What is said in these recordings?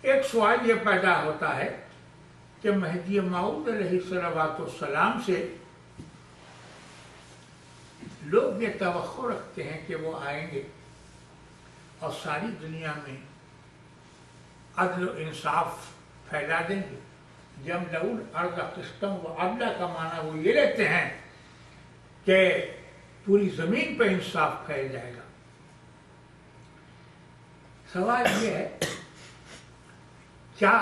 ایک سوال یہ پیدا ہوتا ہے کہ مہدی موعود علیہ الصلوۃ والسلام سے لوگ یہ توقع رکھتے ہیں کہ وہ آئیں گے اور ساری دنیا میں عدل و انصاف پھیلا دیں گے. یملؤ الارض قسطا وعدلا کا معنی وہ یہ لیتے ہیں کہ پوری زمین پہ انصاف پھیل جائے گا. سوال یہ ہے کیا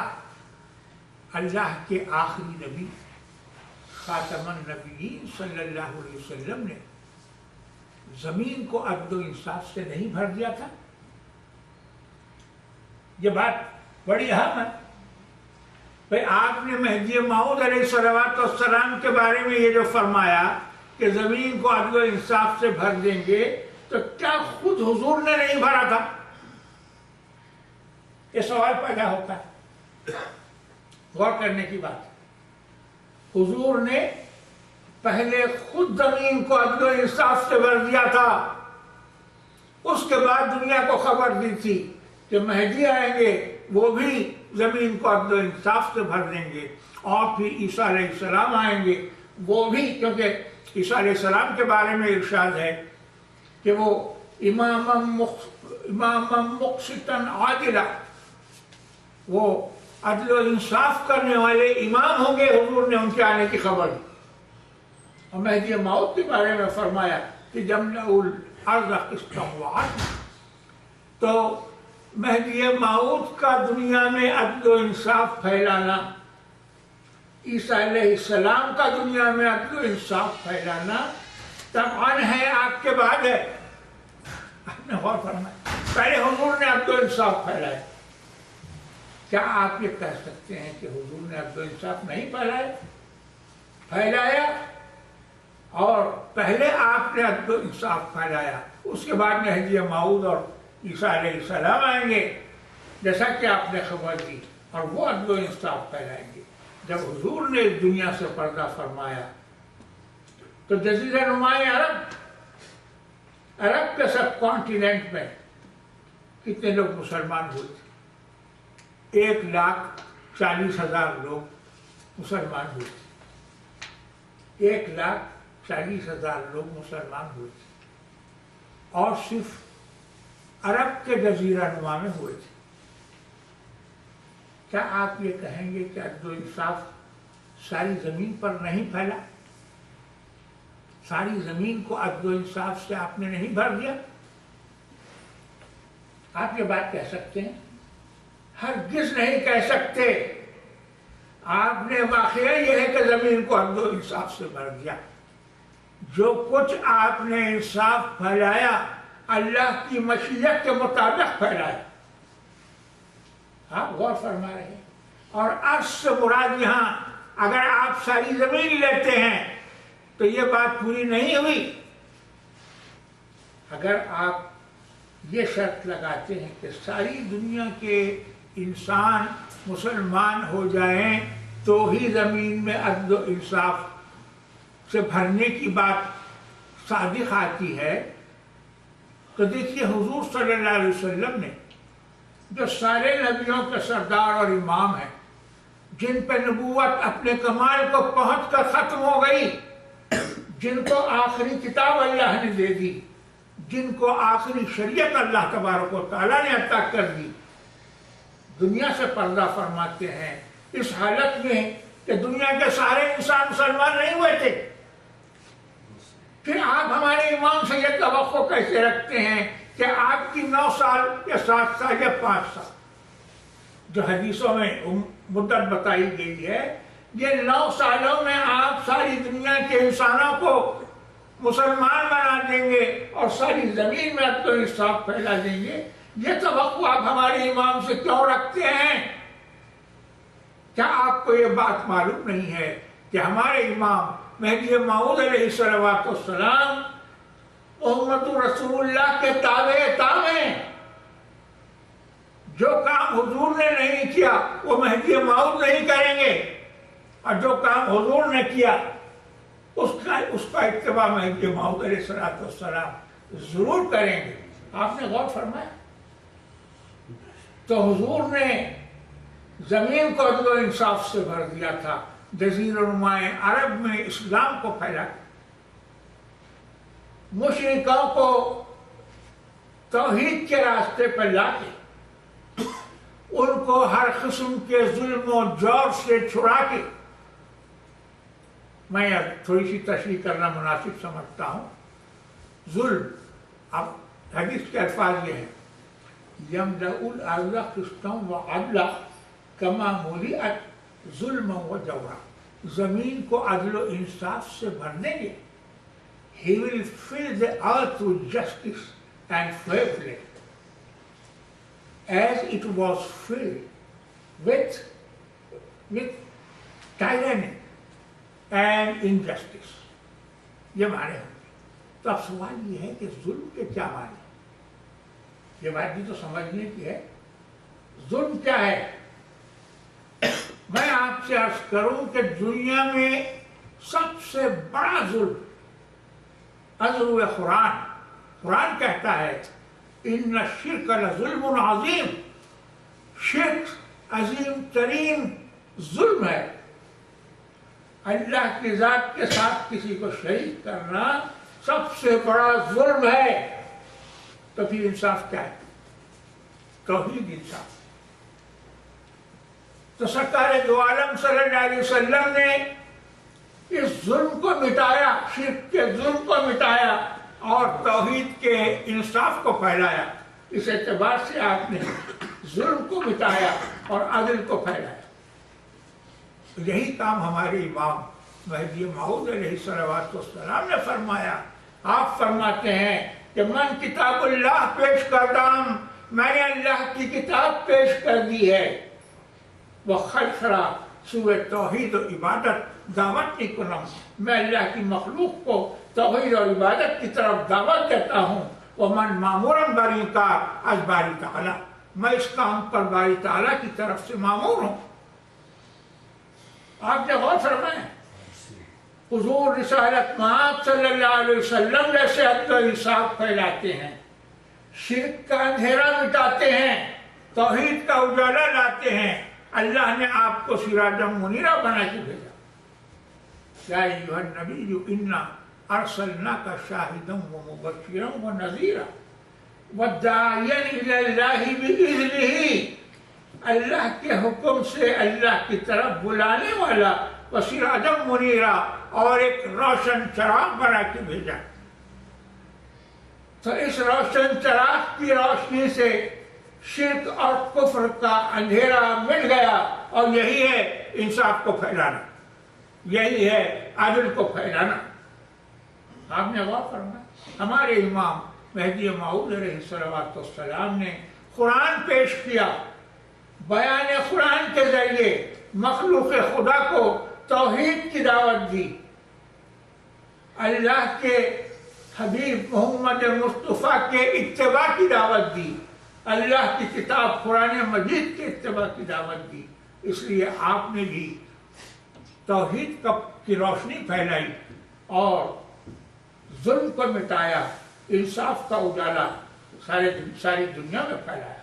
اللہ کے آخری نبی خاتم النبیین صلی اللہ علیہ وسلم نے زمین کو عدل و انصاف سے نہیں بھر دیا تھا؟ یہ بات بڑی اہم ہے. بھئی آپ نے مہدی موعود علیہ الصلوۃ والسلام کے بارے میں یہ جو فرمایا کہ زمین کو عدل و انصاف سے بھر دیں گے، تو کیا خود حضور نے نہیں بھرا تھا؟ یہ سوال پیدا ہوتا ہے. غور کرنے کی بات. حضور نے پہلے خود زمین کو عدل و انصاف سے بھر دیا تھا، اس کے بعد دنیا کو خبر دی تھی کہ مہدی آئیں گے، وہ بھی زمین کو عدل و انصاف سے بھر دیں گے. اور پھر عیسیٰ علیہ السلام آئیں گے، وہ بھی، کیونکہ عیسیٰ علیہ السلام کے بارے میں ارشاد ہے کہ وہ امام مقسطا عادلا، وہ عدل و انصاف کرنے والے امام ہوں گے. حضور نے ان کے آنے کی خبر دی. اور مہدی موعود کے بارے میں فرمایا کہ یملأ الارض قسطا وعدلا. تو مہدی موعود کا دنیا میں عدل و انصاف پھیلانا، عیسیٰ علیہ السلام کا دنیا میں عدل و انصاف پھیلانا طبعاً ہے، آپ کے بعد ہے. آپ نے غور فرمایا پہلے حضور نے عدل و انصاف پھیلایا. کیا آپ یہ کہہ سکتے ہیں کہ حضور نے عدل و انصاف نہیں پھیلایا؟ اور پہلے آپ نے عدل و انصاف پھیلایا، اس کے بعد مہدی موعود اور عیسیٰ علیہ السلام آئیں گے جیسا کہ آپ نے خبر دی، اور وہ عدل و انصاف پھیلائیں گے. جب حضور نے اس دنیا سے پردہ فرمایا تو جزیرہ نمائے عرب کے سب کانٹیننٹ میں کتنے لوگ مسلمان ہوئے تھے؟ 1,40,000 لوگ مسلمان ہوئے تھے. 1,40,000 لوگ مسلمان ہوئے تھے، اور صرف عرب کے جزیرہ نما میں ہوئے تھے. کیا آپ یہ کہیں گے کہ عدل و انصاف ساری زمین پر نہیں پھیلا؟ ساری زمین کو عدل و انصاف سے آپ نے نہیں بھر دیا؟ آپ یہ بات کہہ سکتے ہیں؟ ہرگز نہیں کہہ سکتے. آپ نے واقعہ یہ ہے کہ زمین کو عدل و انصاف سے بھر دیا. جو کچھ آپ نے انصاف پھیلایا اللہ کی مشیت کے مطابق پھیلایا. آپ غور فرما رہے ہیں. اور عرض سے مراد یہاں اگر آپ ساری زمین لیتے ہیں تو یہ بات پوری نہیں ہوئی. اگر آپ یہ شرط لگاتے ہیں کہ ساری دنیا کے انسان مسلمان ہو جائیں تو ہی زمین میں عدل و انصاف سے بھرنے کی بات صادق آتی ہے، تو دیکھیے حضور صلی اللہ علیہ وسلم نے جو سارے نبیوں کے سردار اور امام ہیں، جن پہ نبوت اپنے کمال کو پہنچ کر ختم ہو گئی، جن کو آخری کتاب اللہ نے دے دی، جن کو آخری شریعت اللہ تبارک و تعالیٰ نے عطا کر دی، دنیا سے پردہ فرماتے ہیں اس حالت میں کہ دنیا کے سارے انسان مسلمان نہیں ہوئے تھے. پھر آپ ہمارے امام سے یہ توقع کیسے رکھتے ہیں کہ آپ کی 9 سال یا 7 سال یا 5 سال جو حدیثوں میں مدت بتائی گئی ہے، یہ 9 سالوں میں آپ ساری دنیا کے انسانوں کو مسلمان بنا دیں گے اور ساری زمین میں عدل و انصاف پھیلا دیں گے؟ یہ توقع آپ ہمارے امام سے کیوں رکھتے ہیں؟ کیا آپ کو یہ بات معلوم نہیں ہے کہ ہمارے امام مہدی موعود علیہ الصلوۃ والسلام محمد رسول اللہ کے تابع تام ہیں؟ جو کام حضور نے نہیں کیا وہ مہدی موعود نہیں کریں گے، اور جو کام حضور نے کیا اس کا اتباع مہدی موعود علیہ الصلوۃ والسلام ضرور کریں گے. آپ نے غور فرمایا؟ تو حضور نے زمین کو عدل و انصاف سے بھر دیا تھا، جزیرہ نمائے عرب میں اسلام کو پھیلا، مشرکوں کو توحید کے راستے پر لا کے ان کو ہر قسم کے ظلم و جور سے چھڑا کے، میں اب تھوڑی سی تشریح کرنا مناسب سمجھتا ہوں۔ ظلم، اب حدیث کے الفاظ یہ ہیں، یملأ الارض قسطا وعدلا کما ملئت ظلما وجورا، زمین کو عدل و انصاف سے بھر دیں گے۔ He will fill the earth with justice and fair play, as it was filled with tyranny and injustice. یہ معنی ہیں۔ تو اب سوال یہ ہے کہ ظلم کے کیا معنی؟ یہ بات بھی تو سمجھنے کی ہے، ظلم کیا ہے؟ میں آپ سے عرض کروں کہ دنیا میں سب سے بڑا ظلم عزو قرآن، قرآن کہتا ہے ان الشرک لظلم عظیم، شرک عظیم ترین ظلم ہے۔ اللہ کی ذات کے ساتھ کسی کو شریک کرنا سب سے بڑا ظلم ہے۔ تو پھر انصاف کیا ہے؟ توحید انصاف۔ تو سرکار دو عالم صلی اللہ علیہ وسلم نے اس ظلم کو مٹایا، شرک کے ظلم کو مٹایا اور توحید کے انصاف کو پھیلایا۔ اس اعتبار سے آپ نے ظلم کو مٹایا اور عدل کو پھیلایا۔ یہی کام ہمارے امام مہدی موعود علیہ السلام نے فرمایا۔ آپ فرماتے ہیں کہ من کتاب اللہ پیش کردام، میں نے اللہ کی کتاب پیش کر دی ہے، وہ خلفرا سوئے توحید و عبادت دعوت نہیں کنم، میں اللہ کی مخلوق کو توحید اور عبادت کی طرف دعوت دیتا ہوں۔ ومن معمورا بری کار از باری تعالیٰ، میں اس کام پر باری تعالیٰ کی طرف سے معمور ہوں۔ آپ نے غور فرمائیں، حضور رسالت مآب صلی اللہ علیہ وسلم جیسے عدل و انصاف پھیلاتے ہیں، شرک کا اندھیرا مٹاتے ہیں، توحید کا اجالا لاتے ہیں۔ اللہ نے آپ کو سراجا منیرا بنا کے بھیجا۔ یا ایھا النبی انا ارسلناک شاہدا ومبشرا ونذیرا وداعیا الی اللہ باذنہ، اللہ کے حکم سے اللہ کی طرف بلانے والا، وسراجا منیرا، اور ایک روشن چراغ بنا کے بھیجا۔ تو اس روشن چراغ کی روشنی سے شرک اور کفر کا اندھیرا مٹ گیا، اور یہی ہے انصاف کو پھیلانا، یہی ہے عدل کو پھیلانا۔ آپ نے غور فرمایا، ہمارے امام مہدی موعود علیہ السلام نے قرآن پیش کیا، بیان قرآن کے ذریعے مخلوق خدا کو توحید کی دعوت دی، اللہ کے حبیب محمد مصطفیٰ کے اتباع کی دعوت دی، اللہ کی کتاب قرآن مجید کے اتباع کی دعوت دی۔ اس لیے آپ نے بھی توحید کی روشنی پھیلائی اور ظلم کو مٹایا، انصاف کا اجالا ساری دنیا میں پھیلایا۔